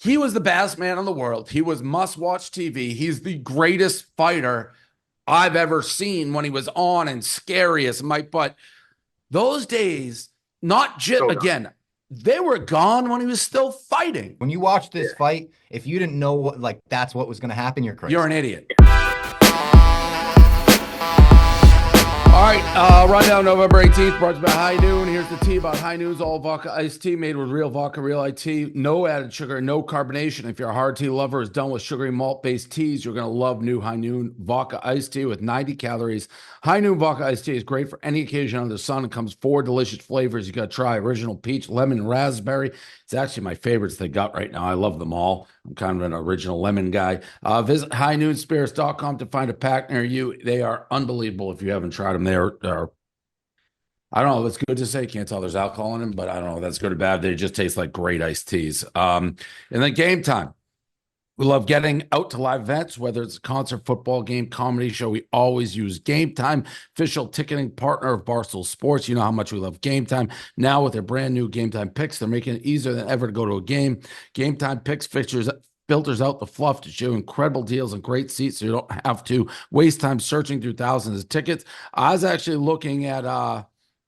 he was the best man in the world. He was must-watch TV. He's the greatest fighter I've ever seen when he was on and scary as Mike. But those days, not just, again, they were gone when he was still fighting. When you watch this fight, if you didn't know like that's what was going to happen, you're crazy. You're an idiot. All right, rundown November 18th, brought to you by High Noon. Here's the tea about High Noon's all vodka iced tea made with real vodka, real IT, no added sugar, no carbonation. If you're a hard tea lover who's done with sugary malt-based teas, you're going to love new High Noon vodka iced tea with 90 calories. High Noon vodka iced tea is great for any occasion under the sun. It comes 4 delicious flavors. You got to try original peach, lemon, raspberry. It's actually my favorites they got right now. I love them all. I'm kind of an original lemon guy. Visit highnoonspirits.com to find a pack near you. They are unbelievable if you haven't tried them. They're I don't know. That's good to say. Can't tell there's alcohol in them, but I don't know. That's good or bad. They just taste like great iced teas. And then Game Time. We love getting out to live events, whether it's a concert, football game, comedy show. We always use Game Time, official ticketing partner of Barstool Sports. You know how much we love Game Time. Now with their brand new Game Time picks, they're making it easier than ever to go to a game. Game Time picks fixtures filters out the fluff to show incredible deals and great seats, so you don't have to waste time searching through thousands of tickets. I was actually looking at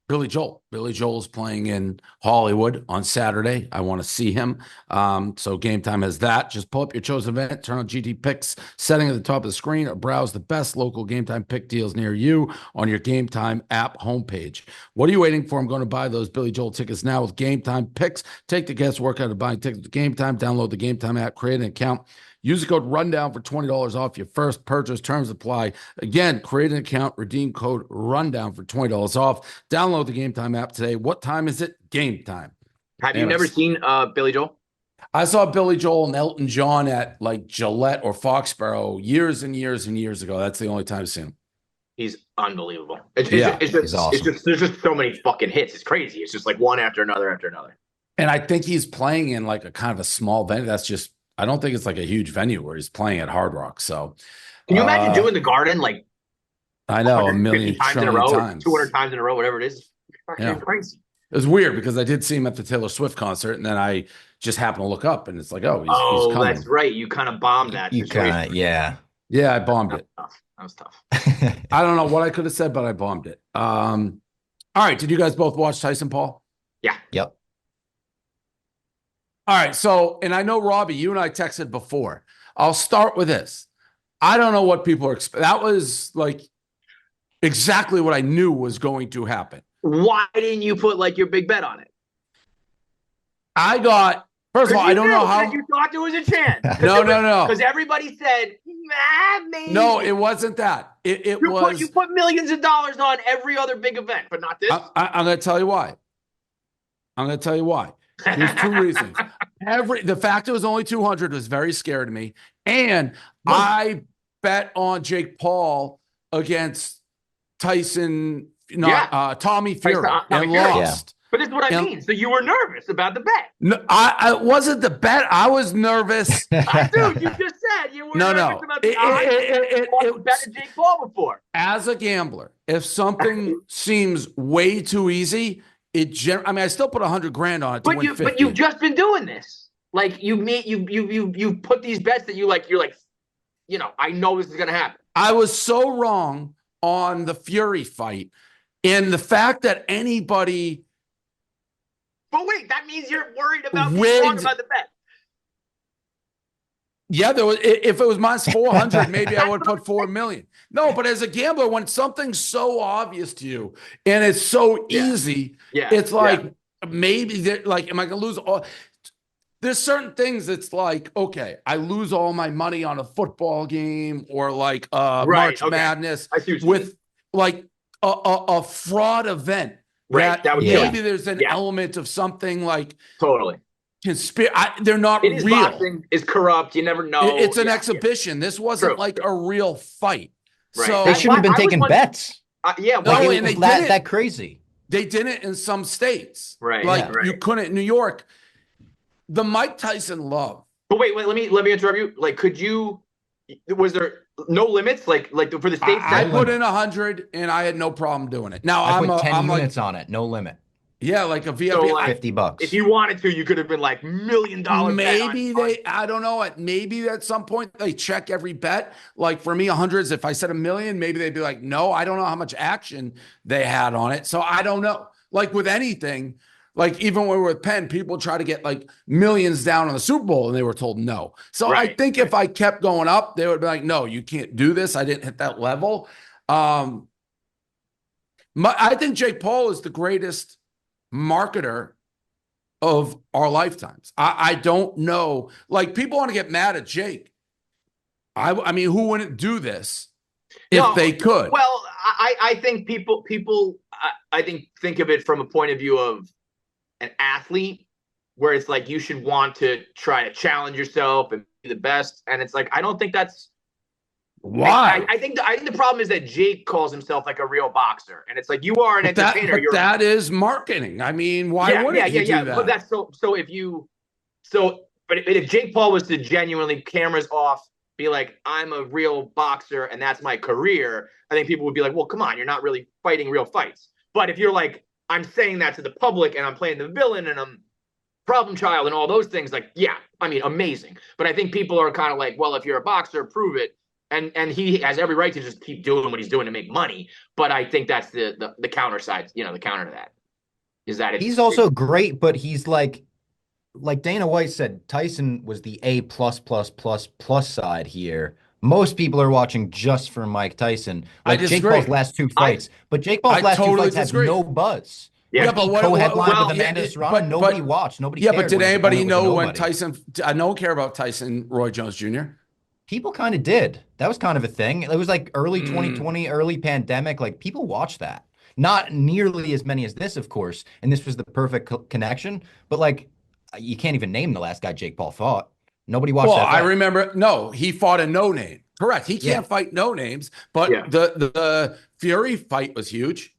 Billy Joel. Billy Joel's playing in Hollywood on Saturday. I want to see him. So Game Time has that. Just pull up your chosen event, turn on GT Picks setting at the top of the screen, or browse the best local Game Time pick deals near you on your Game Time app homepage. What are you waiting for? I'm going to buy those Billy Joel tickets now with Game Time Picks. Take the guesswork out of buying tickets with Game Time. Download the Game Time app, create an account. Use the code RUNDOWN for $20 off your first purchase. Terms apply. Again, create an account, redeem code RUNDOWN for $20 off. Download the Game Time app today. What time is it? Game time. Have you never seen Billy Joel? I saw Billy Joel and Elton John at like Gillette or Foxborough years and years and years ago. That's the only time I've seen him. He's unbelievable. It's just awesome. There's just so many fucking hits. It's crazy. It's just like one after another after another. And I think he's playing in like a kind of a small venue. That's just, I don't think it's like a huge venue where he's playing at Hard Rock. So can you imagine doing the Garden like I know, a million times in a row, 200 times in a row, whatever it is? Fucking crazy. It was weird because I did see him at the Taylor Swift concert, and then I just happened to look up, and it's like, he's coming. That's right. You kind of bombed that. Yeah, I bombed it. That was tough. I don't know what I could have said, but I bombed it. All right, did you guys both watch Tyson, Paul? Yeah. Yep. All right, so, and I know, Robbie, you and I texted before. I'll start with this. I don't know what people are expecting. That was like exactly what I knew was going to happen. Why didn't you put like your big bet on it? I got, first of all, I don't know how. You thought there was a chance. No. Because everybody said, maybe. No, it wasn't that. You put millions of dollars on every other big event, but not this. I'm going to tell you why. There's 2 reasons. The fact it was only 200 was very scary to me. And I bet on Jake Paul against Tyson, Tommy Fury, and lost. But this is what I mean. So you were nervous about the bet. No, I wasn't the bet. I was nervous. Dude, you just said you were nervous about the odds. Betted Jake Paul before. As a gambler, if something seems way too easy, I still put $100,000 on it to win 50. But you've just been doing this. Like you put these bets that you're like, I know this is gonna happen. I was so wrong on the Fury fight, and the fact that anybody. But wait, that means you're worried about being wrong about the bet. Yeah, if it was minus 400, maybe I would put 4 million. No, but as a gambler, when something's so obvious to you and it's so easy, it's like maybe am I going to lose all? There's certain things that's like, okay, I lose all my money on a football game or like March Madness with like a fraud event. Right. That maybe there's an element of something like totally. They're not real. Boxing is corrupt. You never know. It's an exhibition. This wasn't like a real fight. Right. So they shouldn't have been taking bets. And they did that crazy. They did it in some states. Right. You couldn't in New York. The Mike Tyson love. But wait, let me interrupt you. Like, was there no limits? Like for the states? I put in 100 and I had no problem doing it. Now I put 10 units on it. No limit. Yeah, like a VIP. So like $50. if you wanted to, you could have been like $1 million. Maybe I don't know. Maybe at some point they check every bet. Like for me, hundreds, if I said $1 million, maybe they'd be like, no, I don't know how much action they had on it. So I don't know. Like with anything, like even when we're with Penn, people try to get like millions down on the Super Bowl and they were told no. So I think if I kept going up, they would be like, no, you can't do this. I didn't hit that level. I think Jake Paul is the greatest marketer of our lifetimes. I don't know. Like people want to get mad at Jake. I mean, who wouldn't do this if they could? Well, I think people I think of it from a point of view of an athlete, where it's like you should want to try to challenge yourself and be the best. And it's like I don't think that's why. I think the problem is that Jake calls himself like a real boxer, and it's like you are an entertainer. That is marketing. I mean, why wouldn't you do that? But that's but if Jake Paul was to genuinely cameras off, be like, I'm a real boxer and that's my career, I think people would be like, well, come on, you're not really fighting real fights. But if you're like, I'm saying that to the public and I'm playing the villain and I'm problem child and all those things, like, yeah, I mean, amazing. But I think people are kind of like, well, if you're a boxer, prove it. And he has every right to just keep doing what he's doing to make money. But I think that's the counter side, the counter to that is that he's also great, but he's like Dana White said, Tyson was the A+++ side here. Most people are watching just for Mike Tyson. Like Jake Paul's last two fights. But Jake Paul's last two fights had no buzz. Yeah, but co-headlined with Amanda Serrano. Nobody watched. Nobody cared. Yeah, but did anybody know when Tyson? No one cared about Tyson Roy Jones Jr. People kind of did. That was kind of a thing. It was like early 2020, early pandemic. Like people watched that. Not nearly as many as this, of course. And this was the perfect connection. But like, you can't even name the last guy Jake Paul fought. Nobody watched that fight. I remember. No, he fought a no name. Correct. He can't fight no names. But the Fury fight was huge.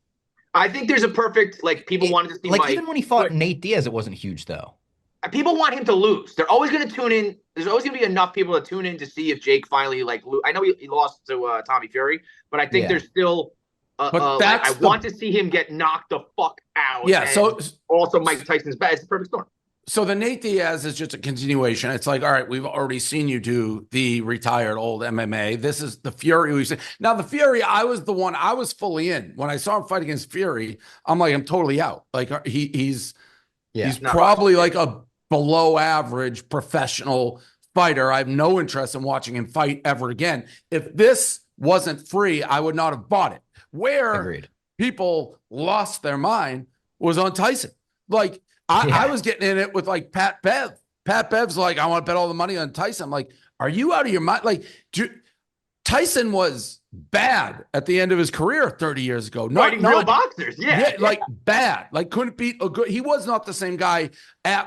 I think there's a perfect people wanted to see Mike. Even when he fought Nate Diaz, it wasn't huge though. People want him to lose. They're always going to tune in. There's always going to be enough people to tune in to see if Jake finally I know he lost to Tommy Fury, but I think there's still. I want to see him get knocked the fuck out. Yeah. So also Mike Tyson's bad. It's the perfect storm. So the Nate Diaz is just a continuation. It's like, all right, we've already seen you do the retired old MMA. This is the Fury we've seen. Now the Fury, I was fully in. When I saw him fight against Fury, I'm like, I'm totally out. Like he's probably like a below average professional fighter. I have no interest in watching him fight ever again. If this wasn't free, I would not have bought it. Where people lost their mind was on Tyson. Like I was getting in it with like Pat Bev. Pat Bev's like, I want to bet all the money on Tyson. I'm like, are you out of your mind? Like Tyson was bad at the end of his career 30 years ago. Fighting real boxers, like bad. Like couldn't beat a good. He was not the same guy.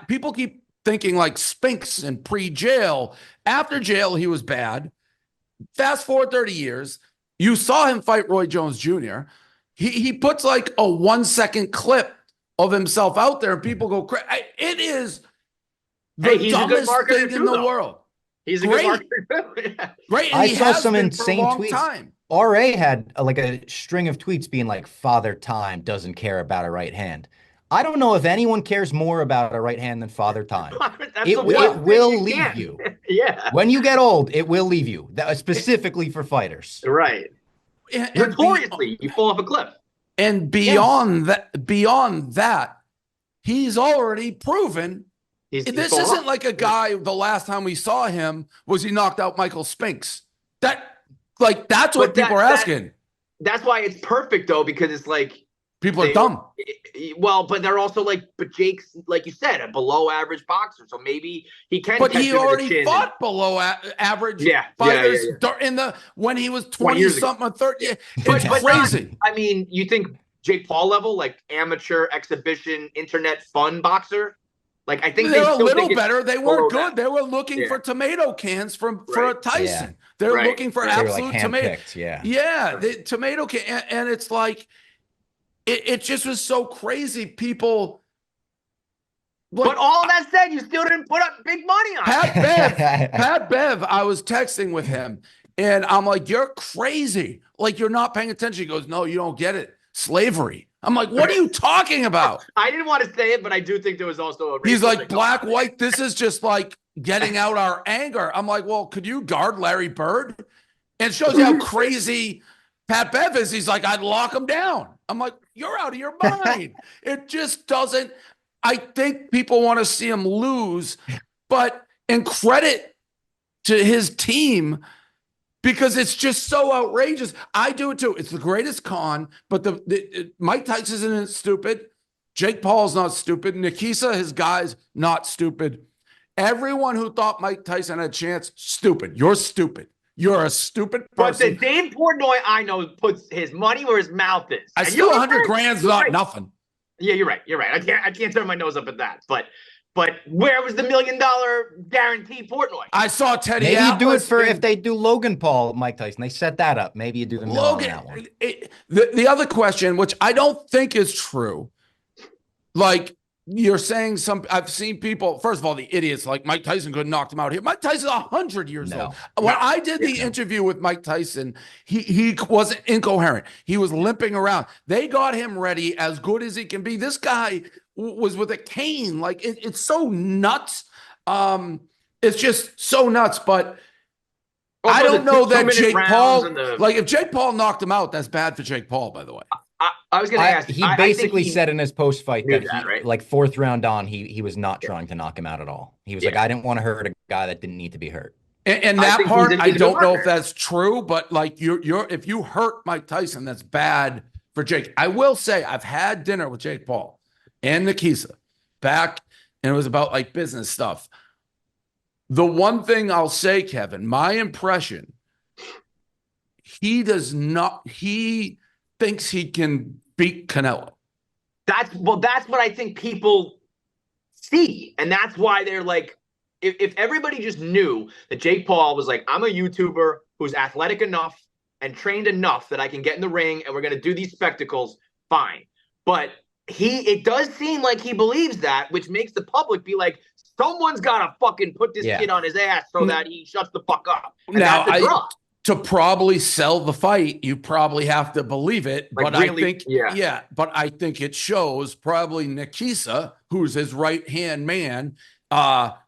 People keep thinking like Spinks and pre-jail. After jail, he was bad. Fast forward 30 years, you saw him fight Roy Jones Jr. He puts like a 1 second clip of himself out there, and people go crazy. It is the dumbest thing in the world. He's a good marketer. Great. I saw some insane tweets. RA had like a string of tweets being like, Father Time doesn't care about a right hand. I don't know if anyone cares more about a right hand than Father Time. It will leave you. Yeah. When you get old, it will leave you. That specifically for fighters. Right. Notoriously, you fall off a cliff. And beyond that, he's already proven. This isn't like a guy. The last time we saw him was he knocked out Michael Spinks. That's what people are asking. That's why it's perfect though, because it's like people are dumb. Well, but they're also like, but Jake's, like you said, a below average boxer, so maybe he can. But he already fought below average fighters in when he was 20 something or 30. It's crazy. I mean, you think Jake Paul level, like amateur exhibition, internet fun boxer? Like I think they're a little better. They weren't good. They were looking for tomato cans for a Tyson. Yeah. They're looking for absolute tomato. The tomato can, and it's like it just was so crazy. People. But all that said, you still didn't put up big money on Pat Bev. I was texting with him, and I'm like, "You're crazy! Like you're not paying attention." He goes, "No, you don't get it. Slavery." I'm like, what are you talking about? I didn't want to say it, but I do think there was also a He's racial like, thing black, going on. white. This is just like getting out our anger. I'm like, well, could you guard Larry Bird? And it shows you how crazy Pat Bev is. He's like, I'd lock him down. I'm like, you're out of your mind. It just doesn't. I think people want to see him lose, but in credit to his team, because it's just so outrageous. I do it too. It's the greatest con, but Mike Tyson isn't stupid. Jake Paul's not stupid. Nikisa, his guys, not stupid. Everyone who thought Mike Tyson had a chance, stupid. You're stupid. You're a stupid person. But the Dave Portnoy I know puts his money where his mouth is. I still 100 grand's not nothing. Yeah, you're right. You're right. I can't turn my nose up at that. But where was the $1 million guarantee Portnoy? I saw Teddy. Maybe you do it Atlas for thing. if they do Logan Paul, Mike Tyson. They set that up. Maybe you do the mill on that one. The other question, which I don't think is true, like you're saying I've seen people, first of all, the idiots like Mike Tyson could have knocked him out here. Mike Tyson's 100 years old. When I did the interview with Mike Tyson, he wasn't incoherent. He was limping around. They got him ready as good as he can be. This guy was with a cane. Like it's so nuts. It's just so nuts. But Also, I don't know that Jake Paul, like if Jake Paul knocked him out, that's bad for Jake Paul, by the way. I was going to ask. He basically said in his post fight that, right? like fourth round on, he was not trying to knock him out at all. He was like, I didn't want to hurt a guy that didn't need to be hurt. And that part, I don't know if that's true, but like if you hurt Mike Tyson, that's bad for Jake. I will say I've had dinner with Jake Paul and Nikisa back, and it was about like business stuff. The one thing I'll say, Kevin, my impression, he thinks he can beat Canelo. That's what I think people see. And that's why they're like, if everybody just knew that Jake Paul was like, I'm a YouTuber who's athletic enough and trained enough that I can get in the ring and we're going to do these spectacles, fine. But it does seem like he believes that, which makes the public be like, someone's got to fucking put this kid on his ass so that he shuts the fuck up. And now, that's the draw. To probably sell the fight, you probably have to believe it. Like but really, I think, but I think it shows probably Nikisa, who's his right-hand man.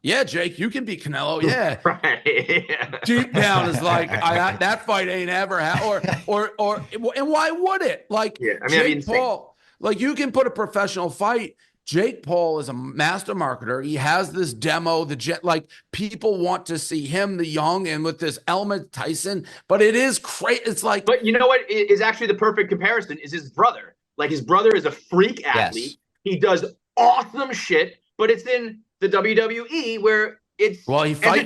Jake, you can beat Canelo. Yeah. Right. Deep down is like, that fight ain't ever happened. And why would it? Like, Jake Paul, like you can put a professional fight. Jake Paul is a master marketer. He has this demo, like people want to see him, the young, and with this element Tyson, but it is crazy. It's like, but you know what is actually the perfect comparison is his brother. Like his brother is a freak athlete. Yes. He does awesome shit, but it's in the WWE where it's he fought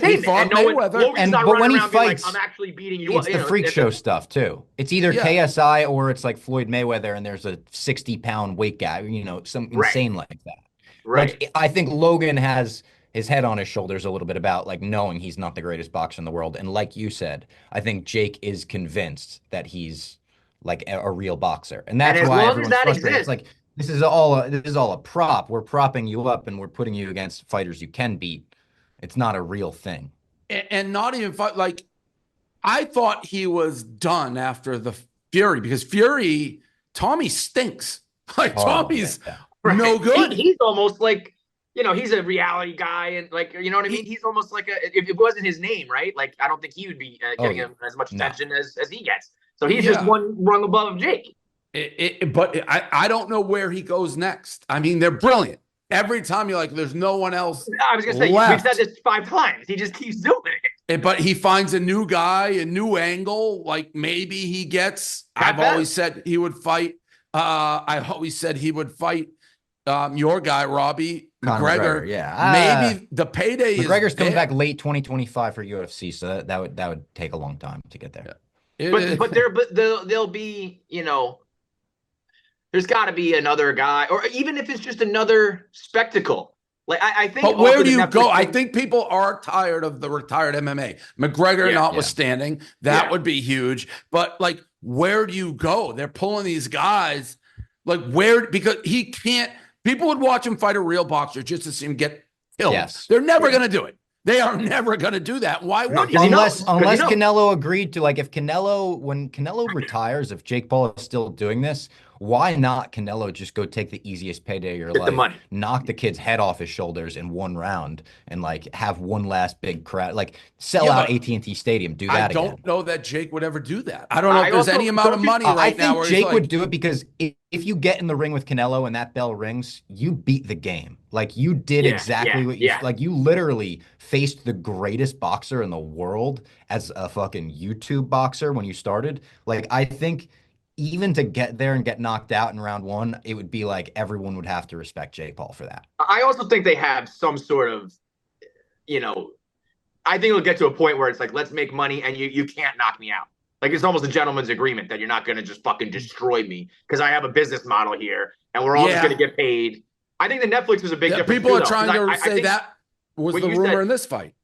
Mayweather, but when he fights, like, I'm actually beating you. It's the freak show stuff too. It's either KSI or it's like Floyd Mayweather, and there's a 60-pound weight guy, some insane like that. Right. Like, I think Logan has his head on his shoulders a little bit about like knowing he's not the greatest boxer in the world, and like you said, I think Jake is convinced that he's like a real boxer, and that's why everyone's frustrated. It's like this is all a prop. We're propping you up, and we're putting you against fighters you can beat. It's not a real thing. And not even fight. Like, I thought he was done after the Fury because Tommy stinks. Like, Tommy's no good. He's almost like, he's a reality guy. And like, you know what I mean? He's almost like if it wasn't his name, right? Like, I don't think he would be getting him as much attention as he gets. So he's just one rung above Jake. But I don't know where he goes next. I mean, they're brilliant. Every time you're like, there's no one else. I was going to say, we've said this 5 times. He just keeps doing it. But he finds a new guy, a new angle. Like maybe he gets, I've always said he would fight. I always said he would fight your guy, Robbie McGregor. Yeah. Maybe the payday McGregor's coming back late 2025 for UFC. So that would take a long time to get there. Yeah. But there'll be, there's got to be another guy, or even if it's just another spectacle. Like I think. But where do you go? I think people are tired of the retired MMA. McGregor, notwithstanding, that would be huge. But like, where do you go? They're pulling these guys. Like because he can't. People would watch him fight a real boxer just to see him get killed. Yes. They're never going to do it. They are never going to do that. Why would you? Unless Because Canelo agreed to, like, when Canelo retires, if Jake Paul is still doing this, why not Canelo just go take the easiest payday of your Get the life, money. knock the kid's head off his shoulders in one round, and like have one last big crowd, like sell Yeah, out but AT&T Stadium, do that I don't again. know that Jake would ever do that. I don't know if there's also any amount of don't you- money I right now think where he's Jake like, would do it because if you get in the ring with Canelo and that bell rings, you beat the game. Like you did exactly what you like. You literally faced the greatest boxer in the world as a fucking YouTube boxer when you started. Like I think even to get there and get knocked out in round one, it would be like everyone would have to respect Jake Paul for that. I also think they have some sort of, you know, I think it'll get to a point where it's like, let's make money and you can't knock me out. Like it's almost a gentleman's agreement that you're not going to just fucking destroy me because I have a business model here and we're all just going to get paid. I think the Netflix was a big difference. People too, are trying to say that was the rumor in this fight.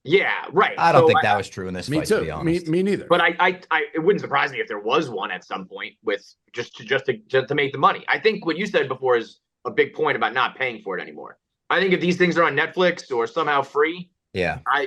Yeah, right. I don't think that was true in this fight, too. to be honest. Me neither. But it wouldn't surprise me if there was one at some point with just to make the money. I think what you said before is a big point about not paying for it anymore. I think if these things are on Netflix or somehow free,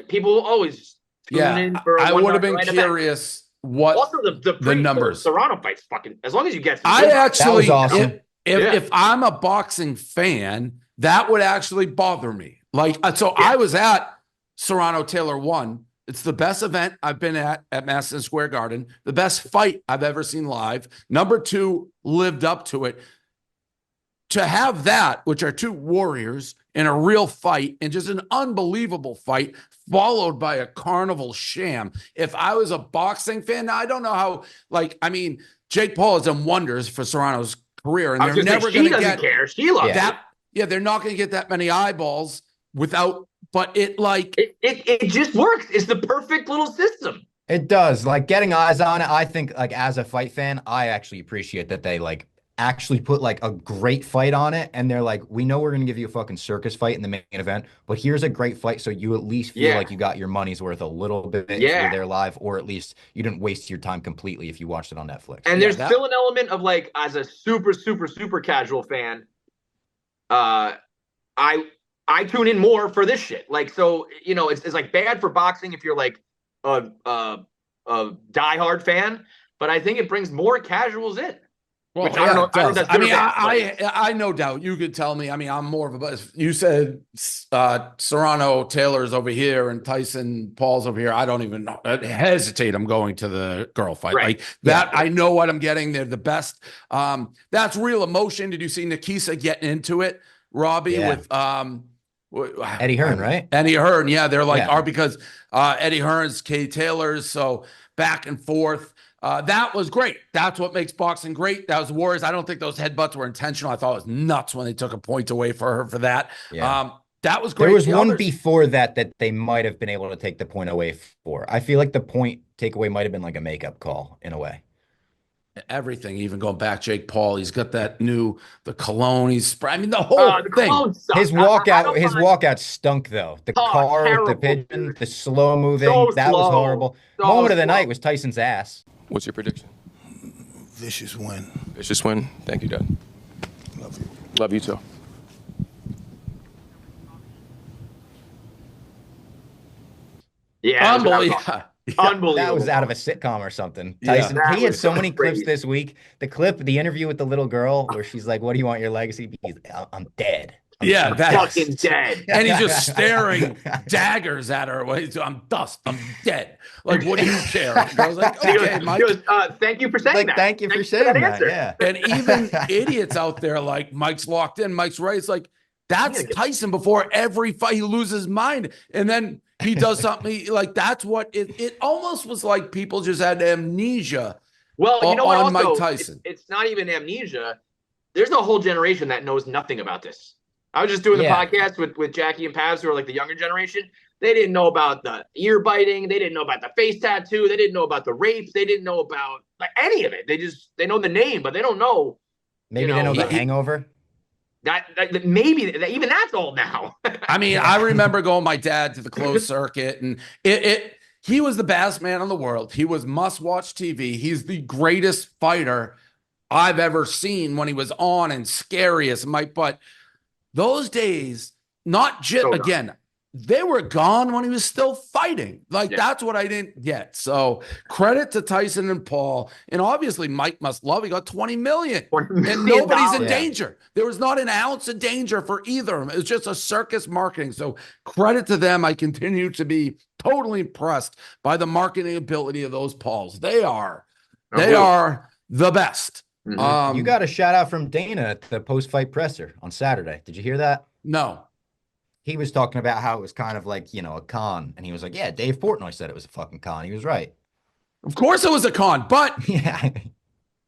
people always tune in for. I would have been curious what also the numbers. The Toronto fight's fucking. As long as you get, I actually, that was awesome. if I'm a boxing fan, that would actually bother me. Like I was at Serrano Taylor 1. It's the best event I've been at Madison Square Garden. The best fight I've ever seen live. Number 2 lived up to it. To have that, which are two warriors in a real fight and just an unbelievable fight, followed by a carnival sham. If I was a boxing fan, now I don't know how. Jake Paul has done wonders for Serrano's career, and they're never going to get. Care. She loves that. Yeah, they're not going to get that many eyeballs without. But it just works. It's the perfect little system. It does. Like getting eyes on it. I think like as a fight fan, I actually appreciate that they like actually put like a great fight on it. And they're like, we know we're going to give you a fucking circus fight in the main event, but here's a great fight. So you at least feel like you got your money's worth a little bit if you're there live, or at least you didn't waste your time completely if you watched it on Netflix. And there's still an element of like, as a super, super, super casual fan, I tune in more for this shit. Like, so, it's like bad for boxing if you're like a diehard fan, but I think it brings more casuals in. Well, which I don't know. I no doubt you could tell me. I'm more of a buzz. You said Serrano Taylor's over here and Tyson Paul's over here. I don't even know. Hesitate. I'm going to the girl fight like that. I know what I'm getting. They're the best. That's real emotion. Did you see Nikisa getting into it, Robbie, with Eddie Hearn, right? Eddie Hearn, they're like because Eddie Hearn's Kay Taylor's, so back and forth. That was great. That's what makes boxing great. That was Warriors. I don't think those headbutts were intentional. I thought it was nuts when they took a point away for her for that. That was great. There was one before that they might have been able to take the point away for. I feel like the point takeaway might have been like a makeup call in a way. Everything, even going back, Jake Paul, he's got that the cologne. The whole thing. His walkout stunk though. The car with the pigeon, the slow moving, that was horrible. Moment of the night was Tyson's ass. What's your prediction? Vicious win. Vicious win. Thank you, Dad. Love you. Love you too. Yeah, unbelievable. Unbelievable. That was out of a sitcom or something. Tyson, he had so many clips this week. The interview with the little girl where she's like, "What do you want your legacy to be?" I'm dead. I'm fucking dead. And he's just staring daggers at her. I'm dust. I'm dead. Like, what do you care? I was like, okay, Mike. He goes, thank you for saying that. Thank you for saying that. Answer. Yeah. And even idiots out there like Mike's locked in. Mike's right. It's like, that's Tyson before every fight. He loses his mind. And then he does something like that's what it almost was like people just had amnesia. Well, you know what? Also, Mike Tyson. It's not even amnesia. There's a whole generation that knows nothing about this. I was just doing the podcast with Jackie and Paz, who are like the younger generation. They didn't know about the ear biting. They didn't know about the face tattoo. They didn't know about the rapes. They didn't know about any of it. They know the name, but they don't know. Maybe they know the hangover. That even that's old now. I remember going with my dad to the closed circuit, and he was the best man in the world. He was must-watch TV. He's the greatest fighter I've ever seen when he was on and scary as Mike. But those days, not just they were gone when he was still fighting. Like, that's what I didn't get. So credit to Tyson and Paul. And obviously Mike must love, he got 20 million. And nobody's in danger. There was not an ounce of danger for either of them. It was just a circus marketing. So credit to them. I continue to be totally impressed by the marketing ability of those Pauls. They are the best. You got a shout out from Dana at the post-fight presser on Saturday. Did you hear that? No. He was talking about how it was kind of like, a con. And he was like, yeah, Dave Portnoy said it was a fucking con. He was right. Of course it was a con, but yeah,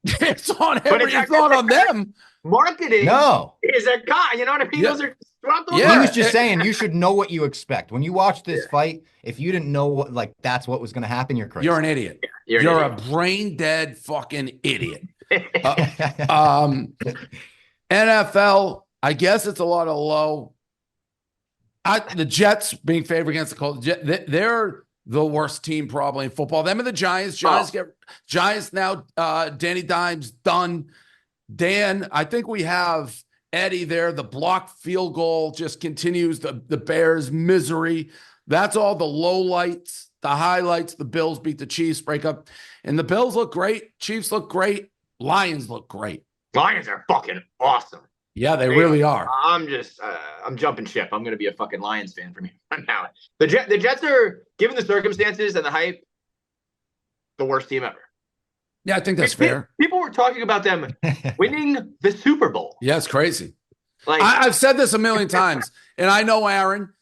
it's on it's not on them. Marketing is a con. You know what I mean? Yeah. Those are He was just saying you should know what you expect. When you watch this fight, if you didn't know that's what was going to happen, you're crazy. You're an idiot. Yeah, you're a brain dead fucking idiot. NFL, I guess it's a lot of low. The Jets being favored against the Colts, they're the worst team probably in football. Them and the Giants. Giants now. Danny Dimes done. Dan, I think we have Eddie there. The blocked field goal just continues the Bears' misery. That's all the low lights. The highlights. The Bills beat the Chiefs, break up, and the Bills look great. Chiefs look great. Lions look great. Lions are fucking awesome. Yeah, they really are. I'm just, I'm jumping ship. I'm going to be a fucking Lions fan from here on out. The Jets are, given the circumstances and the hype, the worst team ever. Yeah, I think that's fair. People were talking about them winning the Super Bowl. Yeah, it's crazy. Like I've said this a million times, and I know, Aaron,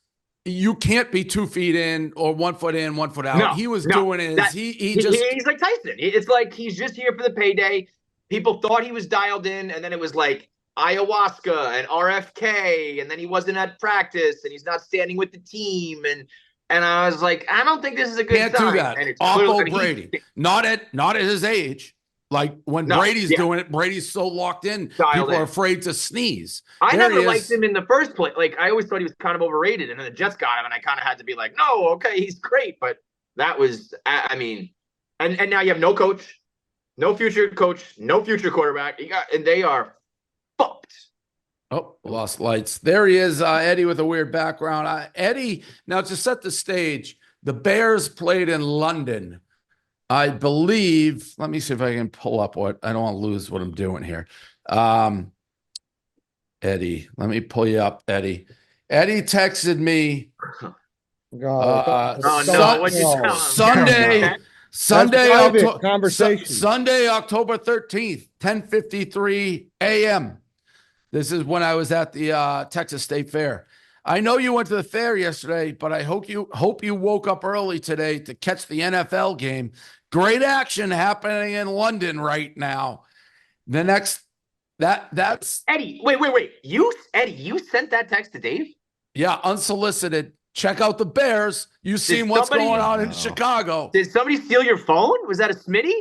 you can't be 2 feet in or 1 foot in, 1 foot out. No, he was doing it. He's like Tyson. It's like he's just here for the payday. People thought he was dialed in, and then it was like ayahuasca and RFK, and then he wasn't at practice, and he's not standing with the team, and I was like, I don't think this is a good can't sign. do that. And it's Oppo Brady, not at his age. Like when Brady's doing it, Brady's so locked in, people are afraid to sneeze. I never liked him in the first place. Like I always thought he was kind of overrated, and then the Jets got him, and I kind of had to be like, no, okay, he's great, but that was, I mean, and now you have no coach, no future coach, no future quarterback. And they are fucked. Oh, lost lights. There he is, Eddie with a weird background. Eddie, now to set the stage, the Bears played in London. I believe, let me see if I can pull up what, I don't want to lose what I'm doing here. Eddie, let me pull you up, Eddie. Eddie texted me Sunday, October 13th, 10:53 a.m. This is when I was at the Texas State Fair. I know you went to the fair yesterday, but I hope you woke up early today to catch the NFL game. Great action happening in London right now. The next that's Eddie. Wait. You sent that text to Dave? Yeah, unsolicited. Check out the Bears. You seen what's going on in Chicago. Did somebody steal your phone? Was that a Smitty?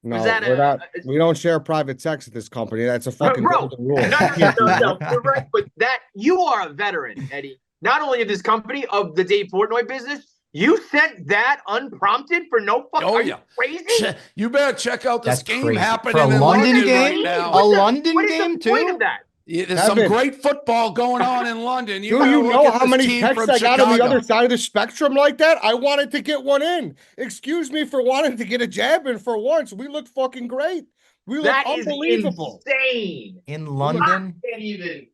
No, we don't share private text at this company. That's a fucking golden rule. No. You're right, but you are a veteran, Eddie. Not only of this company, of the Dave Portnoy business. You sent that unprompted for no fucking. Oh, are yeah. You crazy? You better check out this game crazy. happening for a in London London game. right now. A London game What is the point too. of that? Yeah, there's some great football going on in London. Do you know how many texts I got on the other side of the spectrum like that? I wanted to get one in. Excuse me for wanting to get a jab in for once. We look fucking great. We look unbelievable. Insane. In London? I can't even.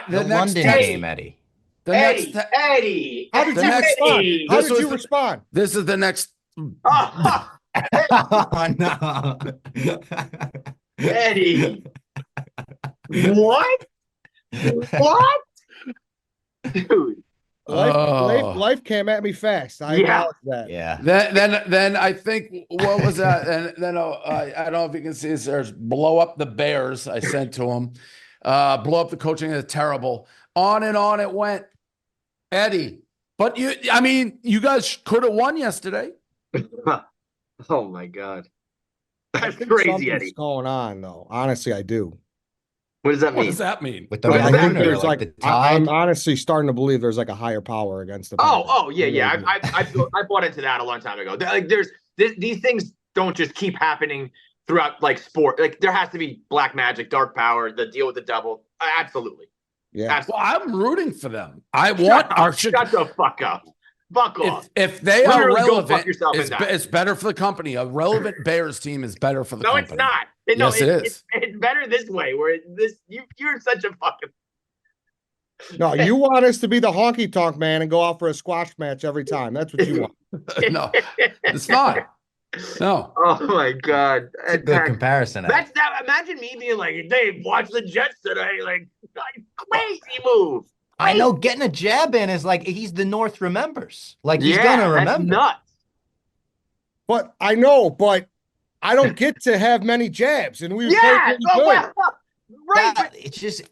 The London game, Eddie. Eddie. How did you respond? How did you respond? This is the next. Oh, no. Eddie. What? What? Dude. Life came at me fast. I acknowledge that. Yeah. Then I think, what was that? And then I don't know if you can see this. There's blow up the Bears. I sent to him. Blow up the coaching is terrible. On and on it went. Eddie. But you guys could have won yesterday. Oh my God. That's think crazy, Eddie. What's going on though? Honestly, I do. What does that mean? What does that mean? With the What does that London mean? or There's like the tide? I'm honestly starting to believe there's like a higher power against the. Oh yeah. I bought into that a long time ago. Like these things don't just keep happening throughout like sport. Like there has to be black magic, dark power, the deal with the devil. Absolutely. Yeah. Well, I'm rooting for them. I want our shut the fuck up. Fuck off. If they are Literally go fuck relevant, yourself and die. it's better for the company. A relevant Bears team is better for the No, company. it's not. Yes, it is. It's better this way. Where you're such a fucking. No, you want us to be the honky tonk man and go out for a squash match every time. That's what you want. No, it's not. No. Oh my god, It's a good comparison. That's that. Imagine me being like, "Dave, watch the Jets today." Like crazy move. I know getting a jab in is like he's the North remembers. Like he's gonna remember. That's nuts. But I know, but I don't get to have many jabs, and we played really good. Well, right. It's just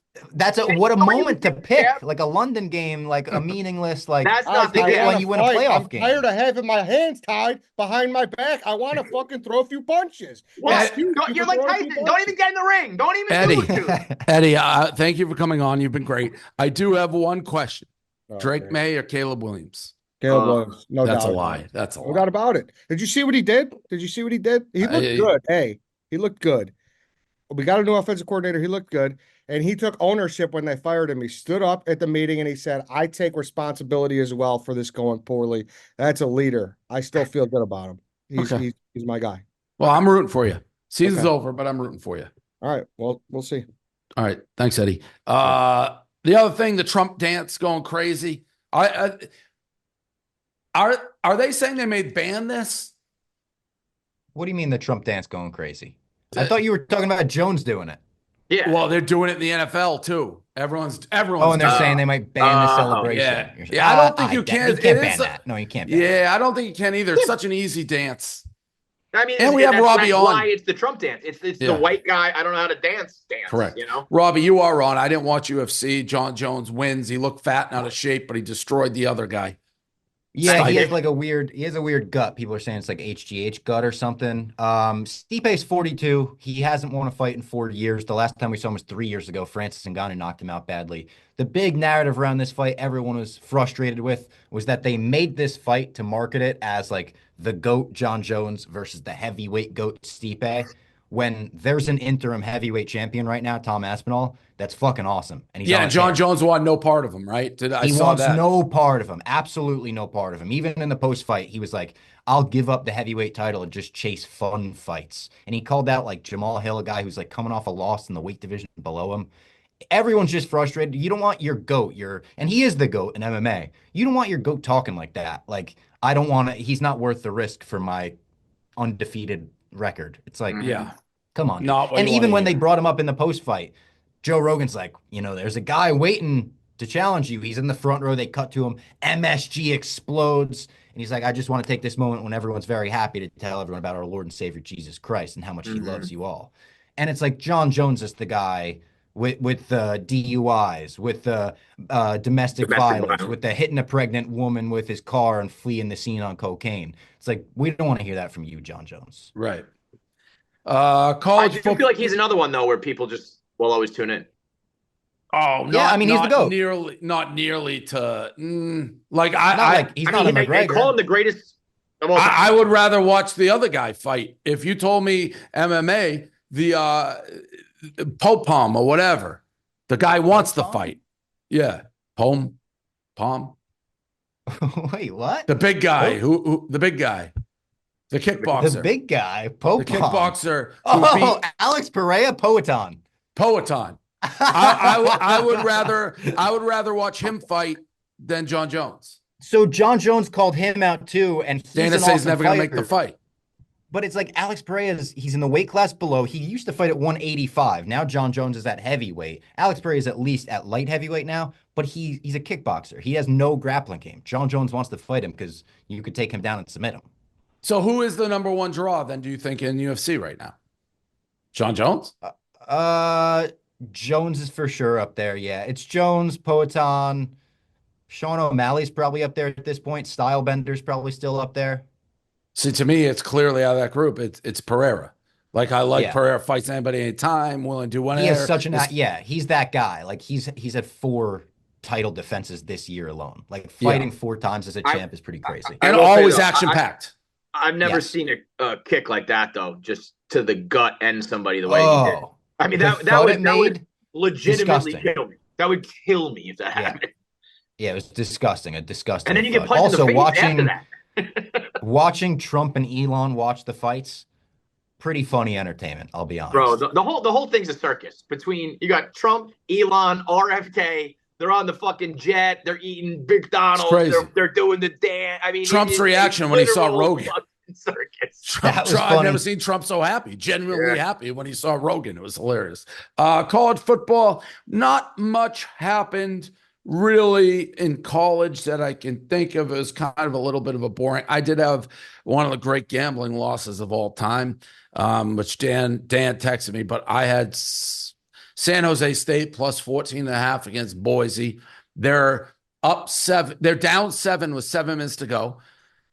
what a moment to pick, like a London game, like a meaningless, like that's not pick it when you win a playoff game. I'm tired of having my hands tied behind my back. I want to fucking throw a few punches. Well, you're like Tyson. Don't even get in the ring. Don't even do it. Eddie, thank you for coming on. You've been great. I do have one question: Drake May or Caleb Williams? Caleb Williams. No doubt. That's a lie. That's a lie. No doubt about it. Did you see what he did? He looked good. Hey, he looked good. We got a new offensive coordinator. He looked good. And he took ownership when they fired him. He stood up at the meeting and he said, I take responsibility as well for this going poorly. That's a leader. I still feel good about him. He's my guy. Well, I'm rooting for you. Season's over, but I'm rooting for you. All right. Well, we'll see. All right. Thanks, Eddie. The other thing, the Trump dance going crazy. Are they saying they may ban this? What do you mean the Trump dance going crazy? I thought you were talking about Jones doing it. Yeah. Well, they're doing it in the NFL too. Everyone's. Oh, and they're saying they might ban the celebration. Yeah. I don't think you can. You can't ban that. No, you can't ban that. I don't think you can either. It's such an easy dance. I mean, and we have Robbie on. Why it's the Trump dance. It's the white guy. I don't know how to dance. Correct. You know, Robbie, you are on. I didn't watch UFC. John Jones wins. He looked fat and out of shape, but he destroyed the other guy. Yeah, he has a weird gut. People are saying it's like HGH gut or something. Stipe's 42. He hasn't won a fight in 4 years. The last time we saw him was 3 years ago. Francis Ngannou knocked him out badly. The big narrative around this fight everyone was frustrated with was that they made this fight to market it as like the GOAT John Jones versus the heavyweight GOAT Stipe, when there's an interim heavyweight champion right now, Tom Aspinall, that's fucking awesome. And he's John Jones wanted no part of him, right? He wants no part of him. Absolutely no part of him. Even in the post-fight, he was like, I'll give up the heavyweight title and just chase fun fights. And he called out like Jamal Hill, a guy who's like coming off a loss in the weight division below him. Everyone's just frustrated. You don't want your GOAT, and he is the GOAT in MMA. You don't want your GOAT talking like that. Like, I don't want to, he's not worth the risk for my undefeated record. It's like, come on. And even when they brought him up in the post-fight, Joe Rogan's like, there's a guy waiting to challenge you. He's in the front row. They cut to him. MSG explodes. And he's like, I just want to take this moment when everyone's very happy to tell everyone about our Lord and Savior, Jesus Christ, and how much he loves you all. And it's like John Jones is the guy with the DUIs, with the domestic violence, with the hitting a pregnant woman with his car and fleeing the scene on cocaine. It's like, we don't want to hear that from you, John Jones. Right. I feel like he's another one, though, where people just will always tune in. Oh, he's the GOAT. Not nearly to he's not a McGregor. They call him the greatest of all time. I would rather watch the other guy fight. If you told me MMA, the Pom or whatever, the guy wants to fight. Yeah, Pom. Wait, what? The big guy who the big guy, the kickboxer, the big guy, the kickboxer. Alex Pereira, Poetan. I would rather watch him fight than John Jones. So John Jones called him out too, and Dana says he's never going to make the fight. But it's like Alex Pereira he's in the weight class below. He used to fight at 185. Now John Jones is at heavyweight. Alex Pereira is at least at light heavyweight now, but he's a kickboxer. He has no grappling game. John Jones wants to fight him because you could take him down and submit him. So who is the number one draw then, do you think, in UFC right now? John Jones? Jones is for sure up there, yeah. It's Jones, Poetan, Sean O'Malley's probably up there at this point. Stylebender's probably still up there. See, to me, it's clearly out of that group. It's Pereira. Like, I like Pereira fights anybody anytime, willing to do whatever. He has such he's that guy. Like, he's had 4 title defenses this year alone. Like, fighting 4 times as a champ is pretty crazy. And always action-packed. I've never seen a kick like that, though, just to the gut end somebody the way he did. I mean, that would legitimately kill me. That would kill me if that Yeah. happened. Yeah, it was disgusting. A disgusting. And then you get fight. punched Also, in the face watching after that. watching Trump and Elon watch the fights, pretty funny entertainment. I'll be honest. Bro, the whole thing's a circus. Between you got Trump, Elon, RFK. They're on the fucking jet. They're eating McDonald's. They're doing the dance. I mean, Trump's reaction when he saw Rogan. Circus. Trump, I've never seen Trump so happy, genuinely happy when he saw Rogan. It was hilarious. College football, not much happened really in college that I can think of. It was kind of a little bit of a boring. I did have one of the great gambling losses of all time, which Dan texted me, but I had San Jose State plus 14.5 against Boise. They're up 7. They're down 7 with 7 minutes to go.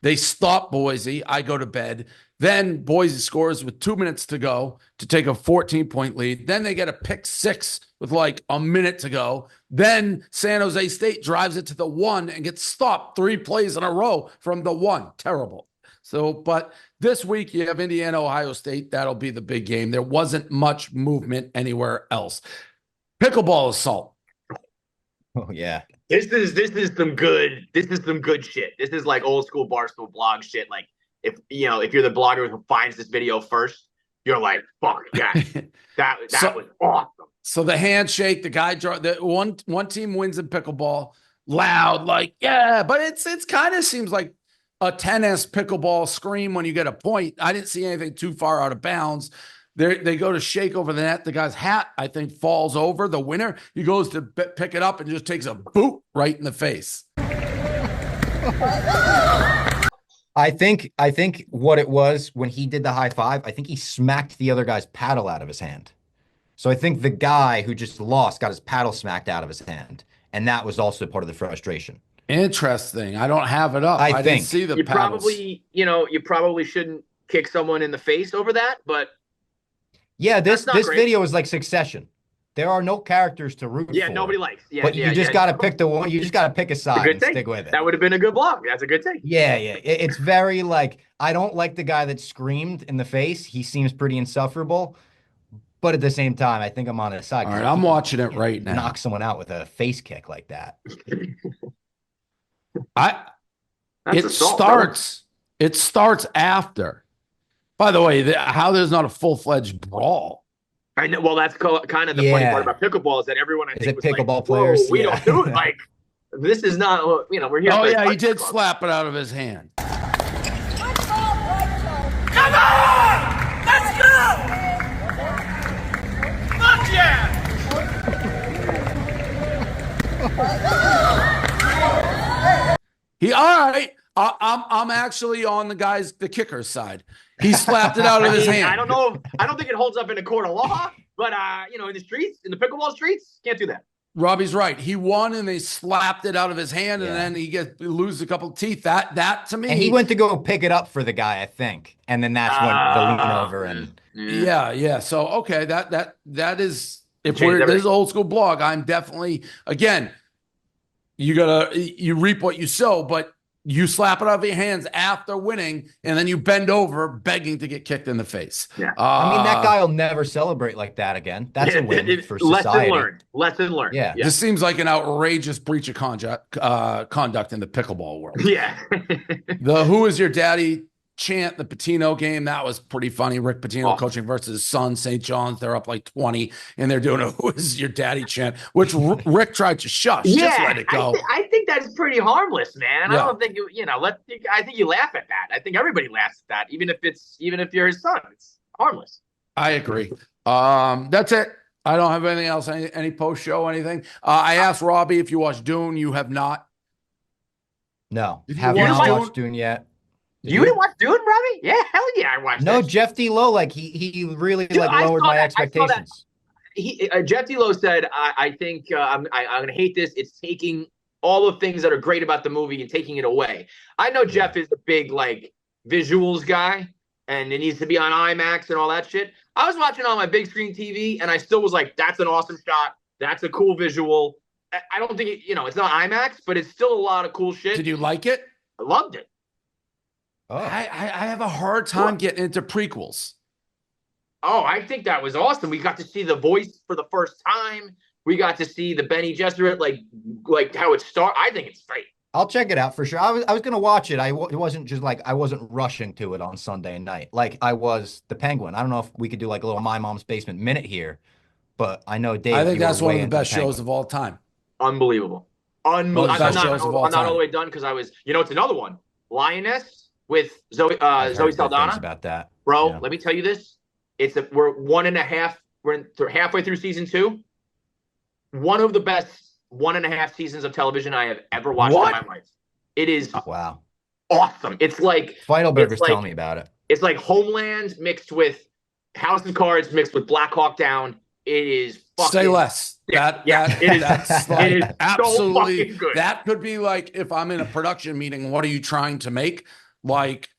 They stop Boise. I go to bed. Then Boise scores with 2 minutes to go to take a 14-point lead. Then they get a pick 6 with like a minute to go. Then San Jose State drives it to the 1 and gets stopped 3 plays in a row from the 1. Terrible. So, but this week you have Indiana, Ohio State. That'll be the big game. There wasn't much movement anywhere else. Pickleball Assault. Oh yeah. This is some good shit. This is like old school Barstool blog shit. Like if you're the blogger who finds this video first, you're like, fuck yeah. that was awesome. So the handshake, the guy the one team wins in pickleball, loud, like, yeah, but it's kind of seems like a tennis pickleball scream when you get a point. I didn't see anything too far out of bounds. They go to shake over the net. The guy's hat, I think, falls over. The winner, he goes to pick it up and just takes a boot right in the face. I think what it was when he did the high five, I think he smacked the other guy's paddle out of his hand. So I think the guy who just lost got his paddle smacked out of his hand. And that was also part of the frustration. Interesting. I don't have it up. I didn't see the paddles. You probably shouldn't kick someone in the face over that, but yeah, this video is like Succession. There are no characters to root for. Yeah, nobody likes. Yeah, but you just got to pick the one. You just got to pick a side and stick with it. That would have been a good blog. That's a good thing. Yeah. It's very like, I don't like the guy that screamed in the face. He seems pretty insufferable. But at the same time, I think I'm on his side. All right, I'm watching it right now. Knock someone out with a face kick like that. It starts after. By the way, how there's not a full-fledged brawl. I know. Well, that's kind of the funny part about pickleball is that everyone I think was pickleball like, players. We don't do it like this. Is not we're here. Oh yeah, he did slap it out of his hand. Come on, let's go! Fuck yeah! All right. I'm actually on the kicker's side. He slapped it out of his hand. I don't know. I don't think it holds up in a court of law, but in the streets, in the pickleball streets, can't do that. Robbie's right. He won and they slapped it out of his hand, and then he loses a couple of teeth. That to me. And he went to go pick it up for the guy, I think, and then that's when the lean over and. Yeah. So okay, that is this is old school blog. I'm definitely again. You reap what you sow, but you slap it out of your hands after winning, and then you bend over begging to get kicked in the face. Yeah. I mean, that guy will never celebrate like that again. That's a win for society. Lesson learned. Yeah. This seems like an outrageous breach of conduct in the pickleball world. Yeah. The Who Is Your Daddy chant, the Pitino game, that was pretty funny. Rick Pitino coaching versus his son, St. John's. They're up like 20, and they're doing a Who Is Your Daddy chant, which Rick tried to shush. Yeah, just let it go. I think that's pretty harmless, man. Yeah. I don't think I think you laugh at that. I think everybody laughs at that, even if you're his son. It's harmless. I agree. That's it. I don't have anything else. Any post show, anything. I asked Robbie if you watched Dune. You have not. No, have not watched Dune yet. You didn't watch Dune, Robbie? Yeah, hell yeah, I watched. No, Jeff D. Lowe, he really lowered my expectations. Jeff D. Lowe said, "I think I'm gonna hate this. It's taking all the things that are great about the movie and taking it away." I know Jeff is a big visuals guy, and it needs to be on IMAX and all that shit. I was watching on my big screen TV, and I still was like, "That's an awesome shot. That's a cool visual." I don't think it's not IMAX, but it's still a lot of cool shit. Did you like it? I loved it. Oh. I have a hard time getting into prequels. Oh, I think that was awesome. We got to see the voice for the first time. We got to see the Benny Gesserit, like how it started. I think it's great. I'll check it out for sure. I was gonna watch it. It wasn't just like I wasn't rushing to it on Sunday night like I was the Penguin. I don't know if we could do like a little My Mom's Basement minute here, but I know Dave. I think you that's were one way of the into best shows Penguin. of all time. Unbelievable. One of the best shows of all I'm not all time. the way done because I was, it's another one. Lioness with Zoe I've heard good Saldana. things about that, Bro, yeah. let me tell you this. We're halfway through season 2. One of the best 1.5 seasons of television I have ever watched in my life. It is Wow. awesome. It's like Feidelberger's telling me about it. It's like Homeland mixed with House of Cards mixed with Black Hawk Down. It is fucking. Say less. That's like it is absolutely. so fucking good. That could be like if I'm in a production meeting. What are you trying to make? Like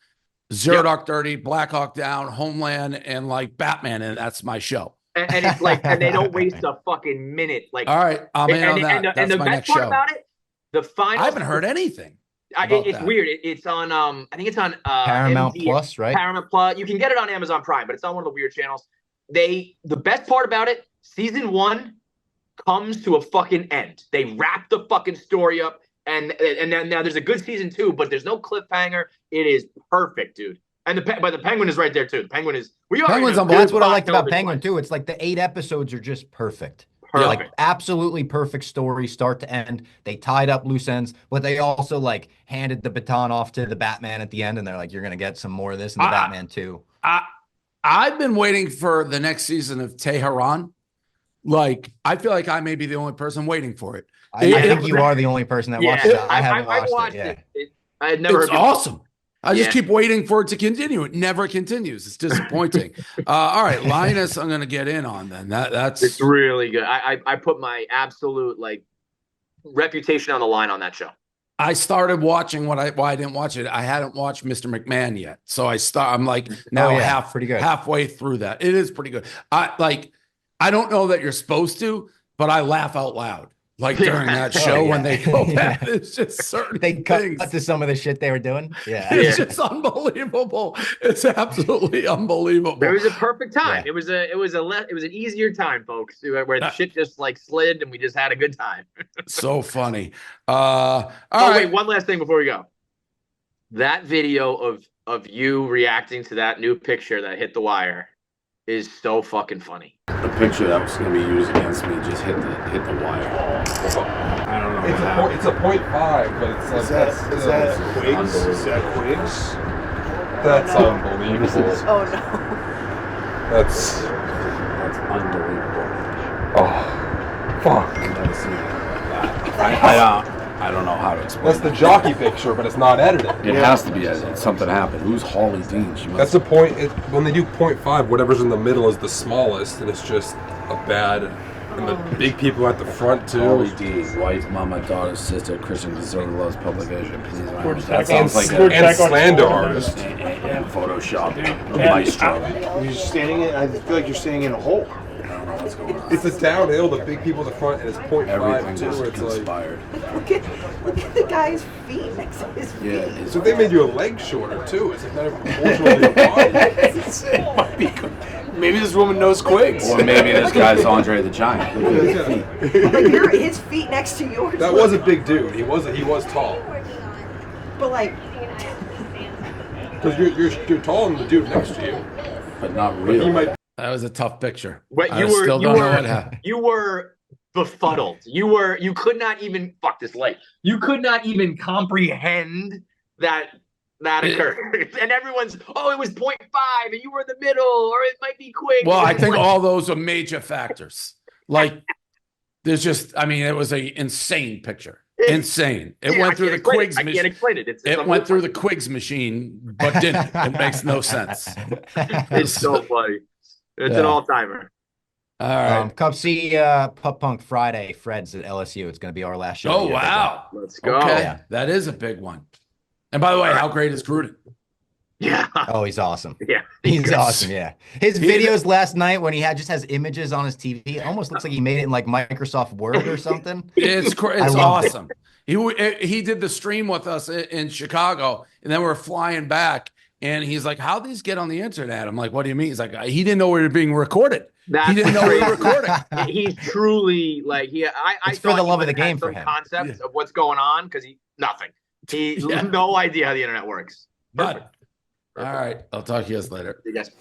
Zero Dark 30, Black Hawk Down, Homeland, and like Batman, and that's my show. And it's like, and they don't waste a fucking minute. Like, all right, I'm in on that. And the my best next part show. about it, the final. I haven't heard anything. It's weird. It's on. I think it's on Paramount Plus, right? Paramount Plus. You can get it on Amazon Prime, but it's on one of the weird channels. The best part about it, season 1 comes to a fucking end. They wrap the fucking story up, and then now there's a good season 2, but there's no cliffhanger. It is perfect, dude. And but the Penguin is right there too. The Penguin is Penguin's unbelievable. That's what I liked about Penguin too. It's like the 8 episodes are just perfect. Perfect. Like absolutely perfect story, start to end. They tied up loose ends, but they also like handed the baton off to the Batman at the end, and they're like, "You're gonna get some more of this in the Batman too." I've been waiting for the next season of Tehran. Like, I feel like I may be the only person waiting for it. I think you are the only person that watched it. I haven't watched it. I had never. It's awesome. I just keep waiting for it to continue. It never continues. It's disappointing. All right, Linus, I'm going to get in on then. It's really good. I put my absolute reputation on the line on that show. I started watching why I didn't watch it. I hadn't watched Mr. McMahon yet, so I'm like now pretty good. halfway through that. It is pretty good. I don't know that you're supposed to, but I laugh out loud. Like during that show when they go back, it's just certain they cut things. to some of the shit they were doing. Yeah, it's just unbelievable. It's absolutely unbelievable. It was a perfect time. Yeah. It was an easier time, folks, where the shit just slid and we just had a good time. So funny. All right. Wait, one last thing before we go. That video of you reacting to that new picture that hit the wire is so fucking funny. The picture that was going to be used against me just hit the wire. I don't know. It's a 0.5, but it's like is that Quigs? Is that Quigs? That's unbelievable. Oh no. That's unbelievable. Oh, fuck. I've never seen anything like that. I don't know how to explain. That's the jockey picture, but it's not edited. It has to be edited. Something happened. Who's Holly Dean? That's the point. When they do 0.5, whatever's in the middle is the smallest, and it's just a bad. And the big people at the front too. Holly Dean, wife, mama, daughter, sister, Christian Deserter loves public vision. Please, that sounds like and slander artist. And Photoshop maestro. You're standing in. I feel like you're standing in a hole. I don't know what's going on. It's a downhill, the big people at the front, and it's 0.5 Everything too. just Where it's conspired. Look at the guy's feet next to his feet. Yeah, so they made you a leg shorter too. It's like not even proportional to your body. It might be good. Maybe this woman knows Quigs. Or maybe this guy's Andre the Giant. Look at his feet. Like his feet next to yours. That was a big dude. He was tall. But because you're taller than the dude next to you. But not really. That was a tough picture. I still don't know what happened. You were befuddled. You could not even You could not even comprehend that occurred. And everyone's, it was 0.5 and you were in the middle, or it might be quick. Well, I think all those are major factors. There's just, it was an insane picture. Insane. It went through the Quigs machine. I can't explain it. It went through the Quigs machine, but didn't. It makes no sense. It's so funny. It's an all-timer. All right. Come see Pup Punk Friday, Fred's at LSU. It's going to be our last show. Oh, wow. Let's go. Okay. Yeah. That is a big one. And by the way, how great is Gruden? Yeah. Oh, he's awesome. Yeah. He's awesome. Yeah. His videos last night when he just has images on his TV, it almost looks like he made it in Microsoft Word or something. It's awesome. He did the stream with us in Chicago, and then we're flying back. And he's like, "How these get on the internet?" I'm like, "What do you mean?" He's like, "He didn't know we were being recorded. He didn't know we were recording." He's truly like I It's for thought the he love of would the have game for some him. concept of what's going on because nothing. He no idea how the internet works. But all right, I'll talk to you guys later. You guys.